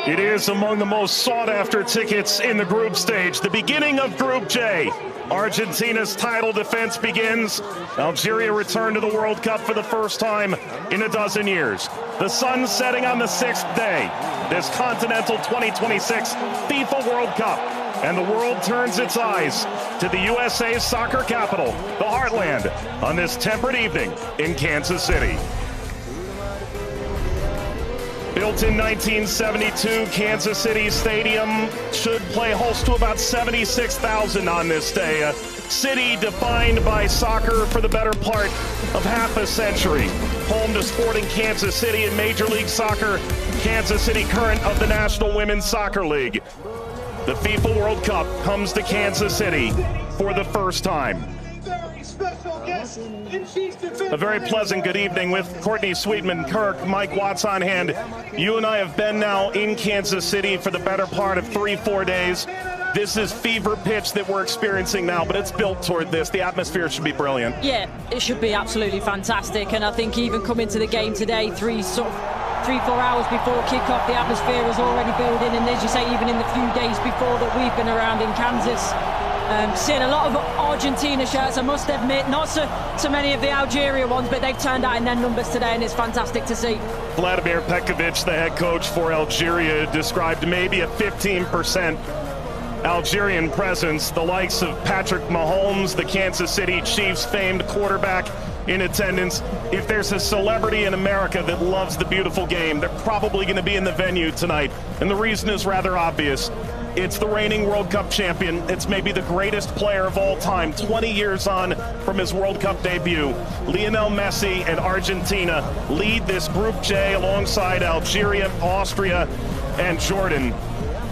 It is among the most sought-after tickets in the group stage. The beginning of Group J. Argentina's title defense begins. Algeria returned to the World Cup for the first time in a dozen years. The sun setting on the sixth day. This Continental 2026 FIFA World Cup. And the world turns its eyes to the USA's soccer capital, the Heartland, on this temperate evening in Kansas City. Built in 1972, Kansas City Stadium should play host to about 76,000 on this day. A city defined by soccer for the better part of half a century. Home to Sporting Kansas City in Major League Soccer, Kansas City current of the National Women's Soccer League. The FIFA World Cup comes to Kansas City for the first time. A very pleasant good evening with Courtney Sweetman-Kirk, Mike Watts on hand. You and I have been now in Kansas City for the better part of 3-4 days. This is fever pitch that we're experiencing now, but it's built toward this. The atmosphere should be brilliant. Yeah, it should be absolutely fantastic. And I think even coming to the game today, 3-4 hours before kickoff, the atmosphere is already building. And as you say, even in the few days before that we've been around in Kansas, seeing a lot of Argentina shirts, I must admit, not so many of the Algeria ones, but they've turned out in their numbers today, and it's fantastic to see. Vladimir Petkovic, the head coach for Algeria, described maybe a 15% Algerian presence. The likes of Patrick Mahomes, the Kansas City Chiefs famed quarterback, in attendance. If there's a celebrity in America that loves the beautiful game, they're probably going to be in the venue tonight. And the reason is rather obvious. It's the reigning World Cup champion. It's maybe the greatest player of all time, 20 years on from his World Cup debut. Lionel Messi and Argentina lead this Group J alongside Algeria, Austria, and Jordan.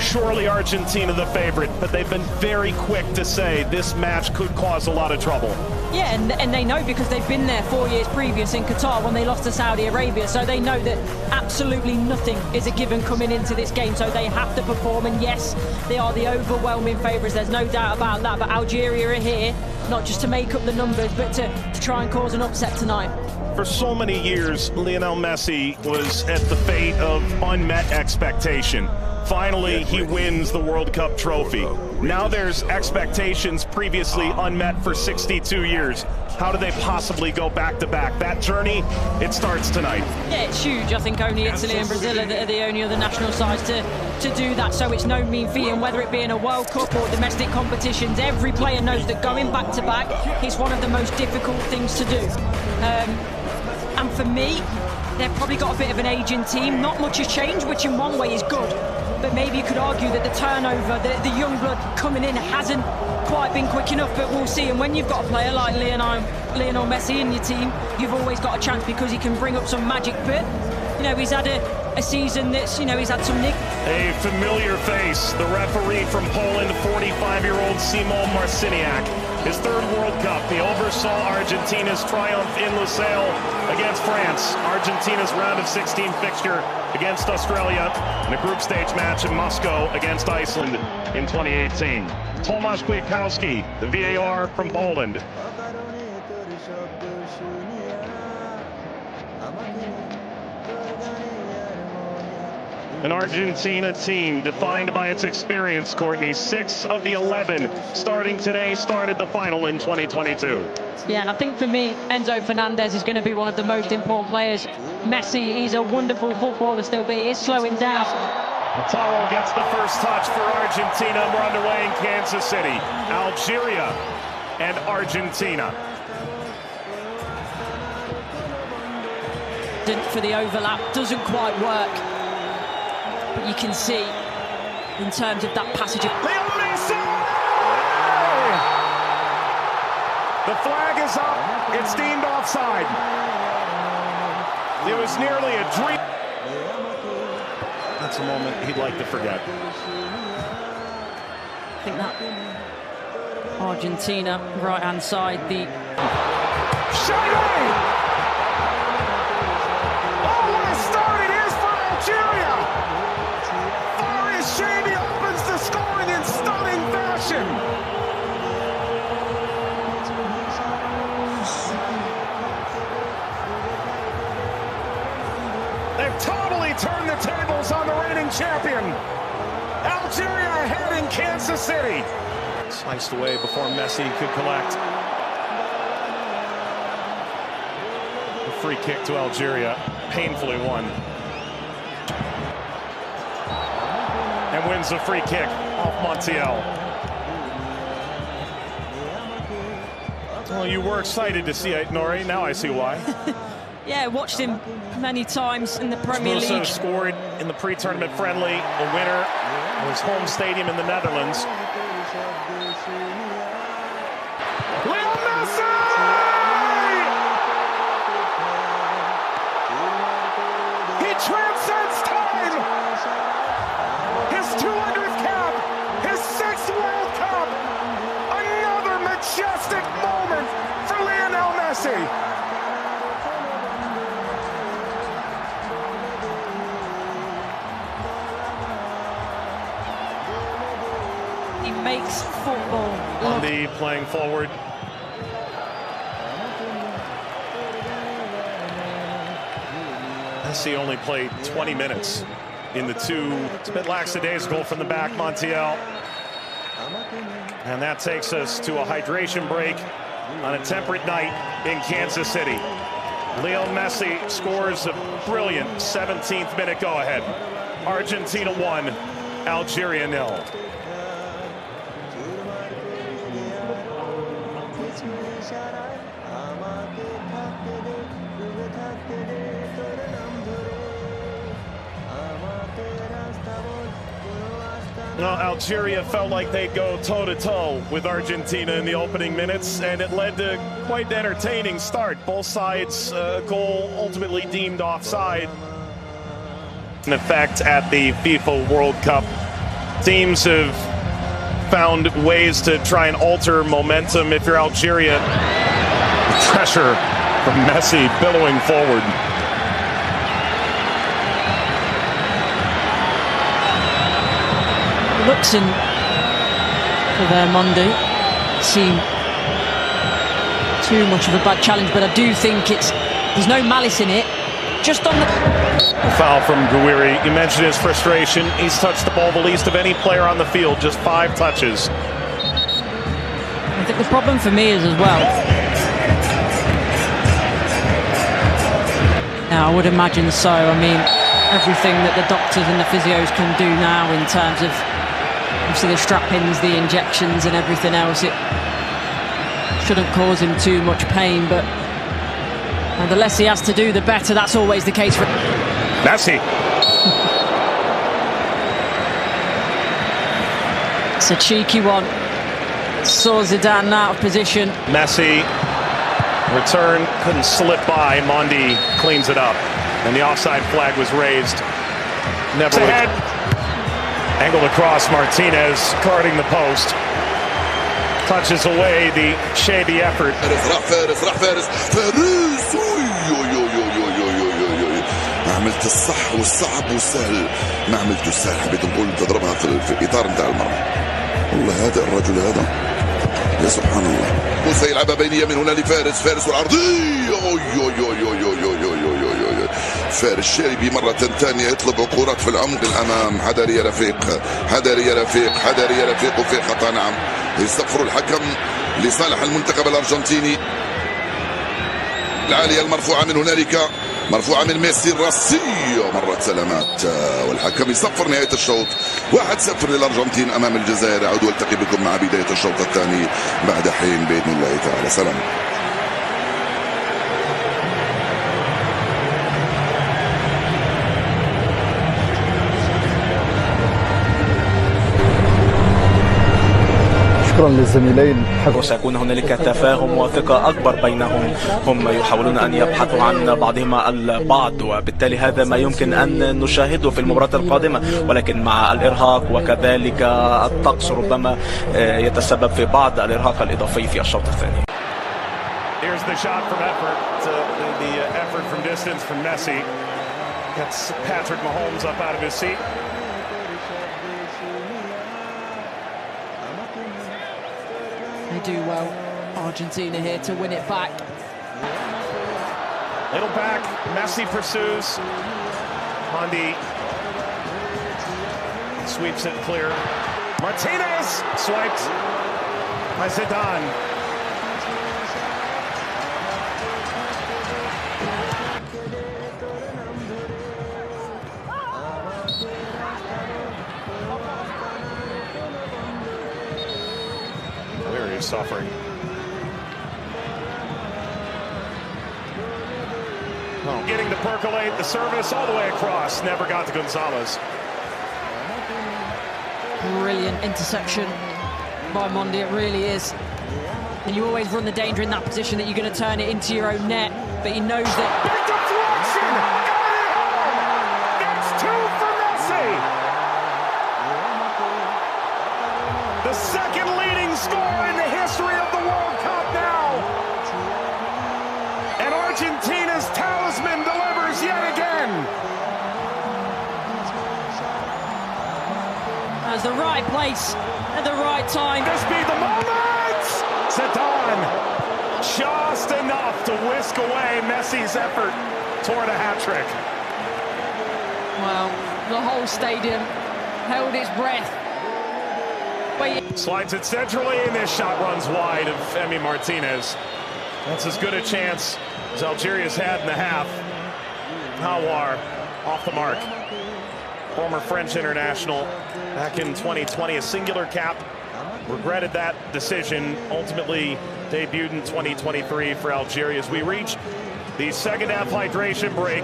Surely Argentina the favorite, but they've been very quick to say this match could cause a lot of trouble. Yeah, and they know because they've been there 4 years previous in Qatar when they lost to Saudi Arabia, so they know that absolutely nothing is a given coming into this game, so they have to perform. And yes, they are the overwhelming favourites, there's no doubt about that, but Algeria are here not just to make up the numbers, but to try and cause an upset tonight. For so many years, Lionel Messi was at the fate of unmet expectation. Finally, he wins the World Cup trophy. Now there's expectations previously unmet for 62 years. How do they possibly go back-to-back? That journey, it starts tonight. Yeah, it's huge. I think only Italy and Brazil are the only other national sides to do that, so it's no mean feat. And whether it be in a World Cup or domestic competitions, every player knows that going back-to-back is one of the most difficult things to do. And for me, they've probably got a bit of an aging team. Not much has changed, which in one way is good. But maybe you could argue that the turnover, the young blood coming in hasn't quite been quick enough, but we'll see. And when you've got a player like Lionel Messi in your team, you've always got a chance because he can bring up some magic. But, you know, he's had a season that's, you know, he's had some nick. A familiar face, the referee from Poland, 45-year-old Szymon Marciniak. His third World Cup, he oversaw Argentina's triumph in Lusail against France. Argentina's round of 16 fixture against Australia, and a group stage match in Moscow against Iceland in 2018. Tomasz Kwiatkowski, the VAR from Poland. An Argentina team defined by its experience, Courtney. 6 of the 11 starting today started the final in 2022. Yeah, and I think for me, Enzo Fernandez is going to be one of the most important players. Messi, he's a wonderful footballer still, but he is slowing down. Taro gets the first touch for Argentina. We're underway in Kansas City. Algeria and Argentina. For the overlap, doesn't quite work. But you can see, in terms of that passage of... Lionel Messi! The flag is up. It's deemed offside. It was nearly a dream. That's a moment he'd like to forget. I think that Argentina, right-hand side, the... Shatter! Oh, what a start it is for Algeria! Jamie opens the scoring in stunning fashion. They've totally turned the tables on the reigning champions. champion. Algeria ahead in Kansas City. Sliced away before Messi could collect. A free kick to Algeria, painfully won. And wins the free kick off Montiel. Well, you were excited to see it, Nori. Now I see why. Yeah, watched him many times in the Premier League. Also scored in the pre-tournament friendly, a winner of his home stadium in the Netherlands. Lionel Messi! He transcends time! His 200th cap, his 6th World Cup, another majestic moment for Lionel Messi. He makes football. Andy playing forward. Messi only played 20 minutes in the two. It's a bit lackadaisical from the back, Montiel. And that takes us to a hydration break on a temperate night in Kansas City. Lionel Messi scores a brilliant 17th minute go-ahead. Argentina 1, Algeria 0. Well, Algeria felt like they'd go toe-to-toe with Argentina in the opening minutes, and it led to quite an entertaining start. Both sides, goal ultimately deemed offside. In effect, at the FIFA World Cup, teams have found ways to try and alter momentum. If you're Algeria, pressure from Messi billowing forward. Looks in for their Monday. Seem too much of a bad challenge, but I do think there's no malice in it. Just on the foul from Gouiri. You mentioned his frustration. He's touched the ball the least of any player on the field, just 5 touches. I think the problem for me is as well. Now, I would imagine so. I mean, everything that the doctors and the physios can do now in terms of obviously the strap-ins, the injections and everything else, it shouldn't cause him too much pain, but the less he has to do, the better. That's always the case for Messi. It's a cheeky one. Saw Zidane out of position. Messi, return, couldn't slip by. Mondi cleans it up, and the offside flag was raised. Never ahead. Angled across, Martinez guarding the post. Touches away the shady effort. ما عملت الصح والصعب والسهل، ما عملت السهل، حبيت نقول تضربها في الاطار نتاع المرمى. والله هذا الرجل هذا يا سبحان الله. موسى يلعبها بينيه من هنا لفارس، فارس والعرضيه. فارس الشاربي مرة ثانية يطلب كرات في العمق الأمام. حذر يا رفيق، حذر يا رفيق، حذر يا رفيق، وفي خطأ. نعم، يصفر الحكم لصالح المنتخب الأرجنتيني. العالية المرفوعة من هنالك، مرفوعة من ميسي الراسية، مرت سلامات، والحكم يصفر نهاية الشوط. 1-0 للأرجنتين أمام الجزائر. أعود والتقي بكم مع بداية الشوط الثاني بعد حين بإذن الله تعالى. سلام. شكرا للزميلين. وسيكون هنالك تفاهم وثقة أكبر بينهم. هم يحاولون أن يبحثوا عن بعضهما البعض، وبالتالي هذا ما يمكن أن نشاهده في المباراة القادمة، ولكن مع الإرهاق وكذلك الطقس ربما يتسبب في بعض الإرهاق الإضافي في الشوط الثاني. Here's the shot from effort. The effort from distance from Messi gets Patrick Mahomes up out of his seat. They do well, Argentina here to win it back. Little back, Messi pursues. Mondi Sweeps it clear. Martinez swiped by Zidane. Very suffering. Oh, getting to percolate the service all the way across. Never got to Gonzalez. Brilliant interception by Mondi, it really is. And you always run the danger in that position that you're going to turn it into your own net, but he knows that. Big deflection! Got it home! That's two for Messi! The second leading scorer in the history of the World Cup now! And Argentina's talisman delivers yet again! That's the right place at the right time. This be the moment! Zidane, just enough to whisk away Messi's effort toward a hat-trick. Well, the whole stadium held its breath. Slides it centrally, and this shot runs wide of Emi Martinez. That's as good a chance as Algeria's had in the half. Hawar off the mark. Former French international back in 2020, a singular cap. Regretted that decision. Ultimately debuted in 2023 for Algeria as we reach the second half hydration break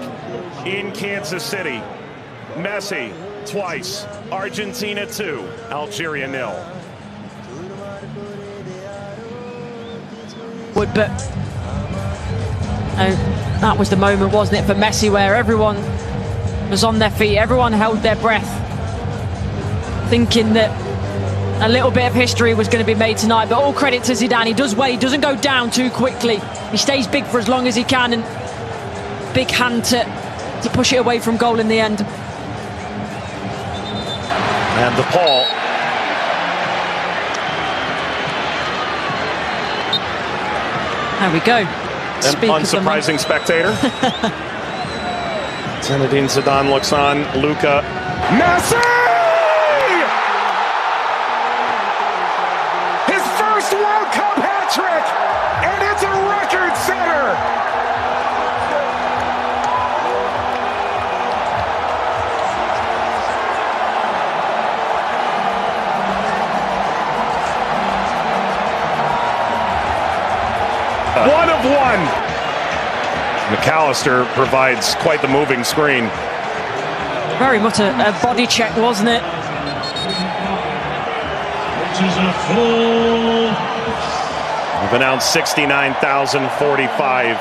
in Kansas City. Messi twice, Argentina 2, Algeria 0. But that was the moment, wasn't it, for Messi, where everyone was on their feet, everyone held their breath, thinking that a little bit of history was going to be made tonight. But all credit to Zidane. He does well, he doesn't go down too quickly. He stays big for as long as he can, and big hand to push it away from goal in the end. And DePaul. There we go. An unsurprising spectator. Zinedine Zidane looks on. Luka. Messi! His first World Cup hat-trick! And it's a record setter! One of one! McAllister provides quite the moving screen. Very much a body check, wasn't it? We've announced 69,045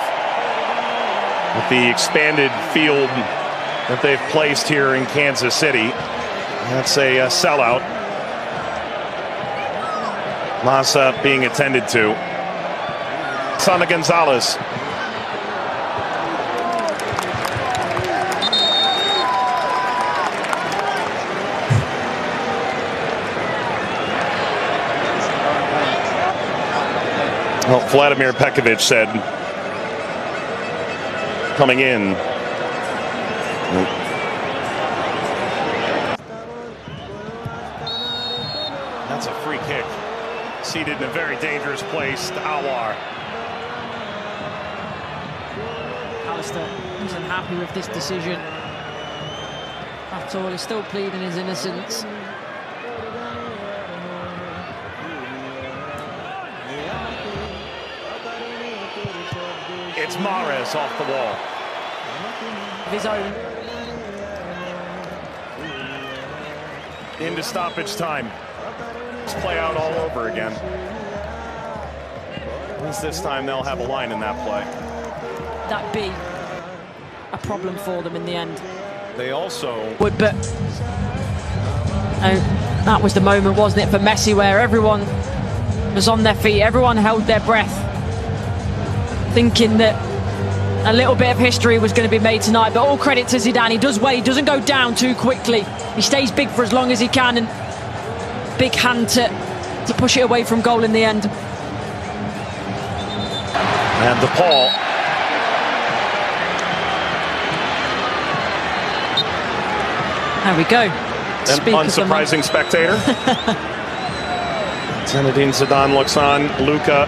with the expanded field that they've placed here in Kansas City. That's a sellout. Massa being attended to. Sana Gonzalez. Well, Vladimir Pekovic said, coming in. That's a free kick. Seated in a very dangerous place to Hawar. Alistair isn't happy with this decision at all. He's still pleading his innocence. It's Mahrez off the wall. Of his own. Into stoppage time. Let's play out all over again. At least this time they'll have a line in that play. That be a problem for them in the end. They also But that was the moment, wasn't it, for Messi, where everyone was on their feet, everyone held their breath, thinking that a little bit of history was going to be made tonight. But all credit to Zidane. He does well, he doesn't go down too quickly. He stays big for as long as he can, and big hand to push it away from goal in the end. and DePaul. There we go. An unsurprising spectator. Zinedine Zidane looks on. Luka